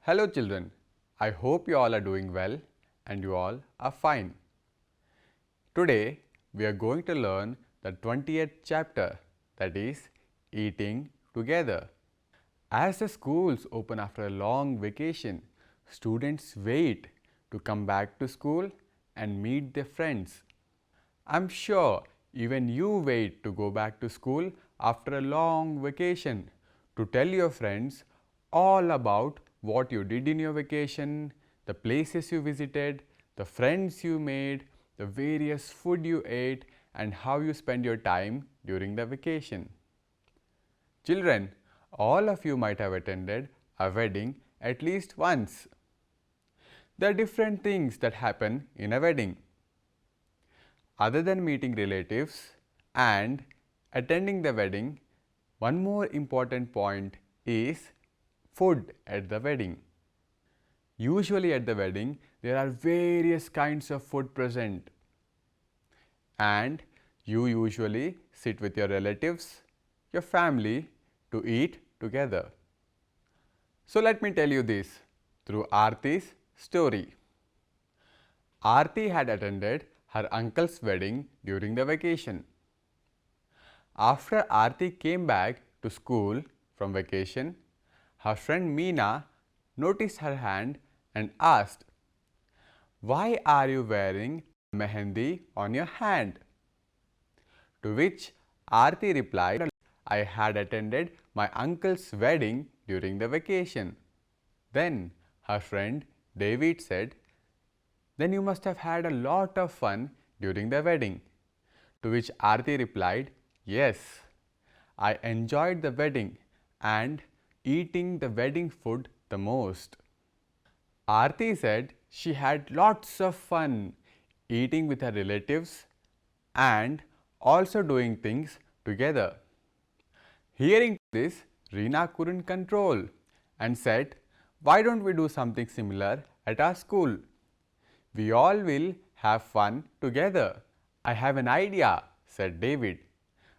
Hello children, I hope you all are doing well and you all are fine. Today we are going to learn the 20th chapter, that is Eating Together. As the schools open after a long vacation, students wait to come back to school and meet their friends. I'm sure even you wait to go back to school after a long vacation to tell your friends all about what you did in your vacation, the places you visited, the friends you made, the various food you ate, and how you spent your time during the vacation. Children, all of you might have attended a wedding at least once. There are different things that happen in a wedding. Other than meeting relatives and attending the wedding, one more important point is food at the wedding. Usually at the wedding, there are various kinds of food present, and you usually sit with your relatives, your family to eat together. So let me tell you this through Aarti's story. Aarti had attended her uncle's wedding during the vacation. After Aarti came back to school from vacation, her friend Meena noticed her hand and asked, "Why are you wearing mehendi on your hand?" To which Aarti replied, "I had attended my uncle's wedding during the vacation." Then her friend David said, "Then you must have had a lot of fun during the wedding." To which Aarti replied, "Yes, I enjoyed the wedding and eating the wedding food the most." Aarti said she had lots of fun eating with her relatives and also doing things together. Hearing this, Reena couldn't control and said, "Why don't we do something similar at our school? We all will have fun together." "I have an idea," said David.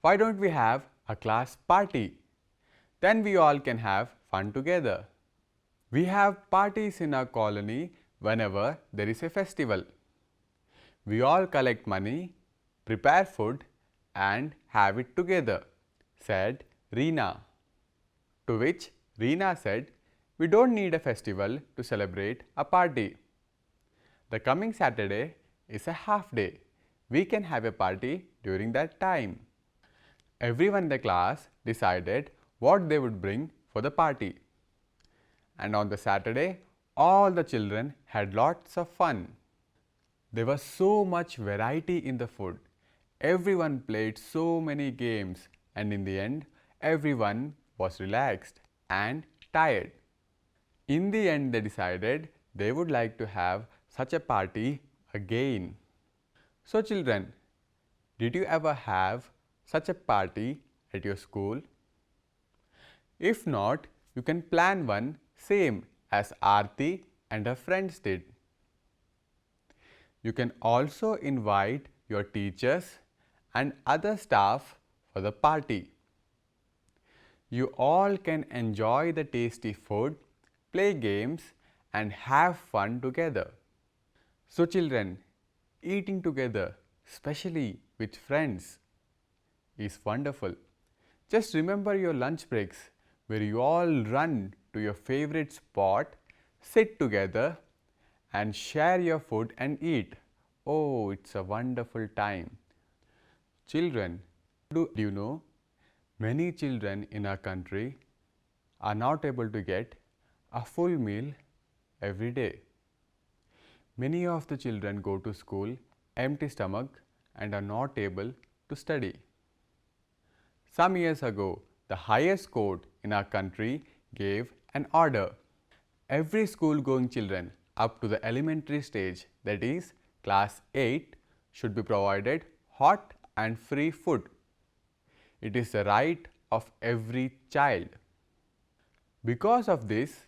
"Why don't we have a class party? Then we all can have fun together. We have parties in our colony whenever there is a festival. We all collect money, prepare food, and have it together," said Reena. To which Reena said, "We don't need a festival to celebrate a party. The coming Saturday is a half day. We can have a party during that time." Everyone in the class decided what they would bring for the party. And on the Saturday, all the children had lots of fun. There was so much variety in the food. Everyone played so many games, and in the end, everyone was relaxed and tired. In the end, they decided they would like to have such a party again. So, children, did you ever have such a party at your school? If not, you can plan one same as Aarti and her friends did. You can also invite your teachers and other staff for the party. You all can enjoy the tasty food, play games, and have fun together. So, children, eating together, especially with friends, is wonderful. Just remember your lunch breaks where you all run to your favorite spot, sit together, and share your food and eat. Oh, it's a wonderful time. Children, do you know many children in our country are not able to get a full meal every day. Many of the children go to school empty stomach and are not able to study. Some years ago, the highest court in our country gave an order. Every school going children up to the elementary stage, that is class 8, should be provided hot and free food. It is the right of every child. Because of this,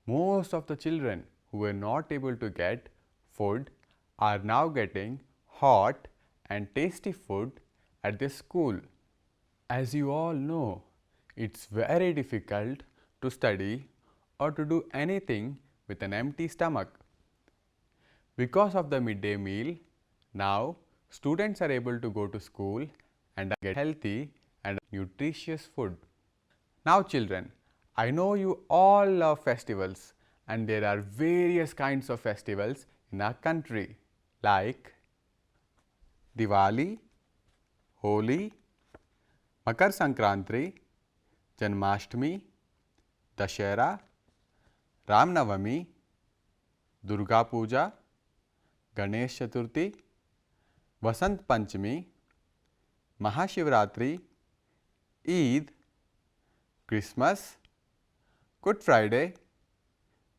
most of the children who were not able to get food are now getting hot and tasty food at the school. As you all know, it's very difficult to study or to do anything with an empty stomach. Because of the midday meal, now students are able to go to school and get healthy and nutritious food. Now children, I know you all love festivals and there are various kinds of festivals in our country like Diwali, Holi, Makar Sankranti, Janmashtami, Dashera, Ram Navami, Durga Puja, Ganesh Chaturthi, Vasant Panchami, Mahashivratri, Eid, Christmas, Good Friday,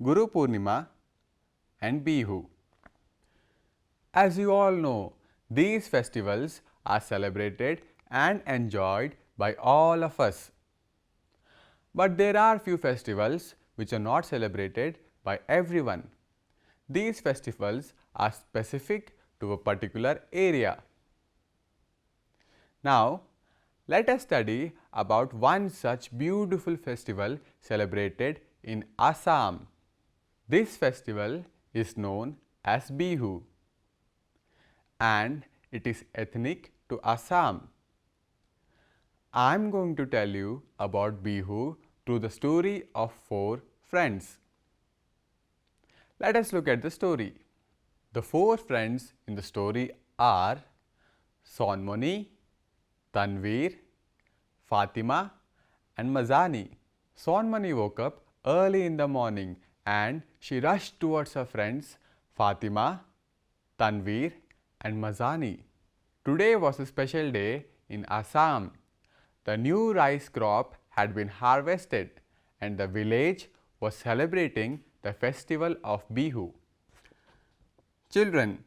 Guru Purnima and Bihu. As you all know, these festivals are celebrated and enjoyed by all of us. But there are few festivals which are not celebrated by everyone. These festivals are specific to a particular area. Now, let us study about one such beautiful festival celebrated in Assam. This festival is known as Bihu and it is ethnic to Assam. I am going to tell you about Bihu through the story of 4 friends. Let us look at the story. The 4 friends in the story are Sonmoni, Tanveer, Fatima and Mazani. Sonmoni woke up early in the morning and she rushed towards her friends Fatima, Tanveer and Mazani. Today was a special day in Assam. The new rice crop had been harvested and the village was celebrating the festival of Bihu. Children,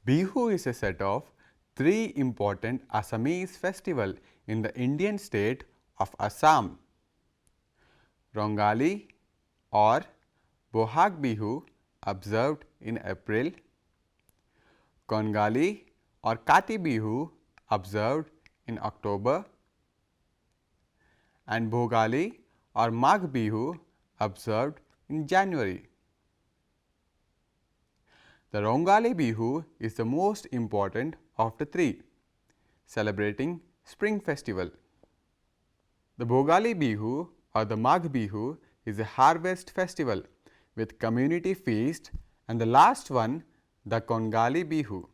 Bihu is a set of 3 important Assamese festivals in the Indian state of Assam. Rongali or Bohag Bihu observed in April, Kongali or Kati Bihu observed in October, and Bhogali or Magh Bihu observed in January. The Rongali Bihu is the most important of the 3, celebrating spring festival. The Bhogali Bihu or the Magh Bihu is a harvest festival with community feast, and the last one, the Kongali Bihu.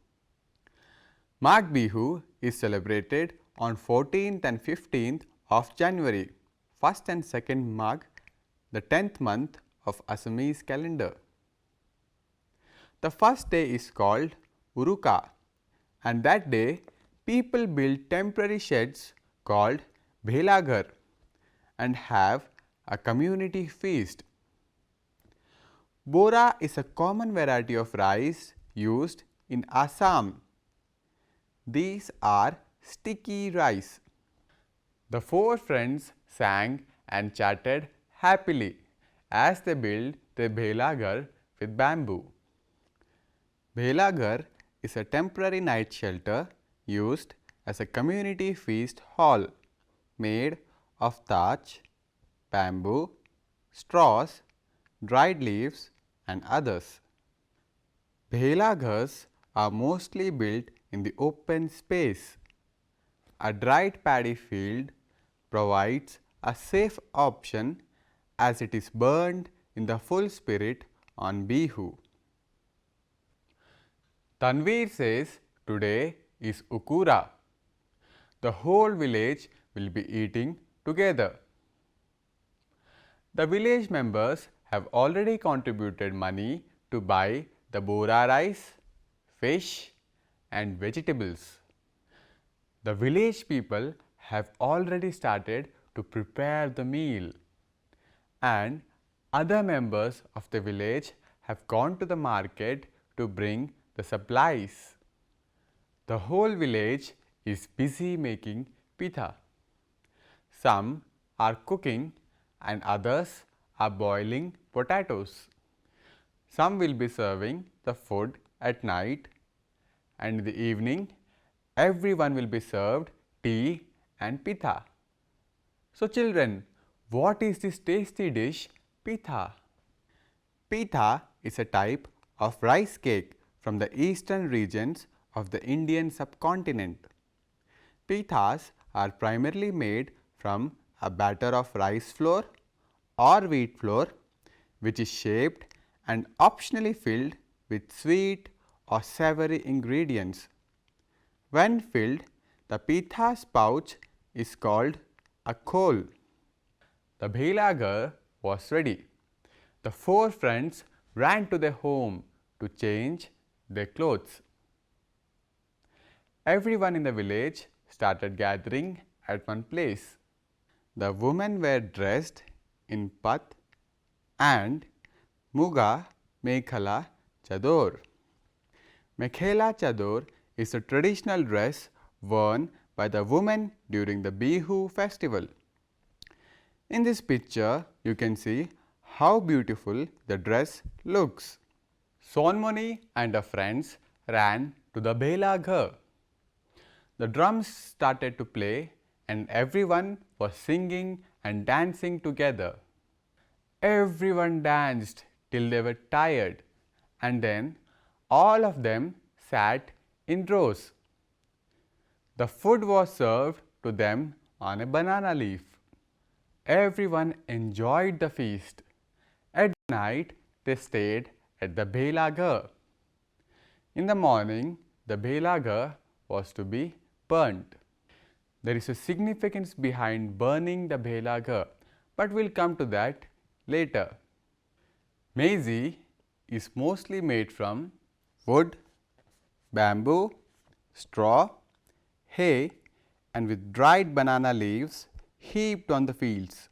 Magh Bihu is celebrated on 14th and 15th of January, 1st and 2nd Magh, the 10th month of Assamese calendar. The first day is called Uruka, and that day people build temporary sheds called Bhelaghar and have a community feast. Bora is a common variety of rice used in Assam. These are sticky rice. The 4 friends sang and chatted happily as they built their Bhelaghar with bamboo. Bhelaghar is a temporary night shelter used as a community feast hall made of thatch, bamboo, straws, dried leaves and others. Bhelaghars are mostly built in the open space. A dried paddy field provides a safe option as it is burned in the full spirit on Bihu. Tanveer says today is Ukura. The whole village will be eating together. The village members have already contributed money to buy the Bora rice, fish and vegetables. The village people have already started to prepare the meal, and other members of the village have gone to the market to bring the supplies. The whole village is busy making pitha. Some are cooking and others are boiling potatoes. Some will be serving the food at night, and in the evening everyone will be served tea and pitha. So children, what is this tasty dish pitha? Pitha is a type of rice cake from the eastern regions of the Indian subcontinent. Pithas are primarily made from a batter of rice flour or wheat flour, which is shaped and optionally filled with sweet or savory ingredients. When filled, the pitha's pouch is called a khol. The bhelagar was ready. The four friends ran to their home to change their clothes. Everyone in the village started gathering at one place. The women were dressed in pat and muga mekhala chador. Mekhela chador is a traditional dress worn by the women during the Bihu festival. In this picture, you can see how beautiful the dress looks. Sonmoni and her friends ran to the bhelagar. The drums started to play and everyone was singing and dancing together. Everyone danced till they were tired and then all of them sat in rows. The food was served to them on a banana leaf. Everyone enjoyed the feast. At night, they stayed at the bhelagar. In the morning, the bhelagar was to be burnt. There is a significance behind burning the bhelagar, but we'll come to that later. Maize is mostly made from wood, bamboo, straw, hay, and with dried banana leaves heaped on the fields.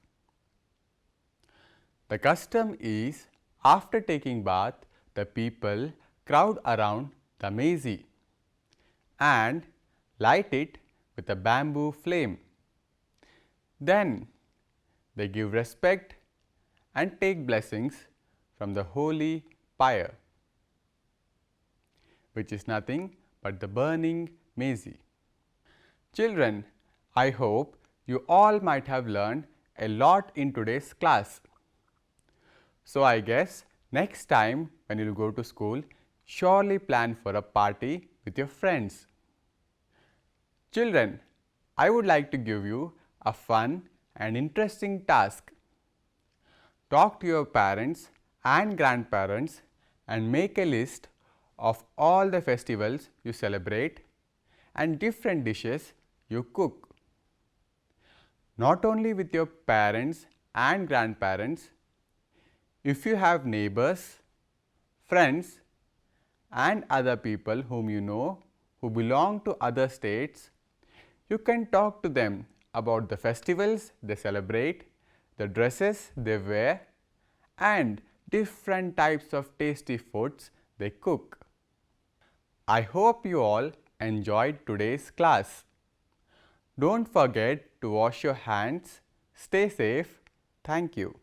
The custom is, after taking bath, the people crowd around the maize and light it with a bamboo flame. Then they give respect and take blessings from the holy pyre, which is nothing but the burning maize. Children, I hope you all might have learned a lot in today's class. So I guess next time when you go to school, surely plan for a party with your friends. Children, I would like to give you a fun and interesting task. Talk to your parents and grandparents and make a list of all the festivals you celebrate and different dishes you cook. Not only with your parents and grandparents, if you have neighbors, friends, and other people whom you know who belong to other states, you can talk to them about the festivals they celebrate, the dresses they wear, and different types of tasty foods they cook. I hope you all enjoyed today's class. Don't forget to wash your hands. Stay safe. Thank you.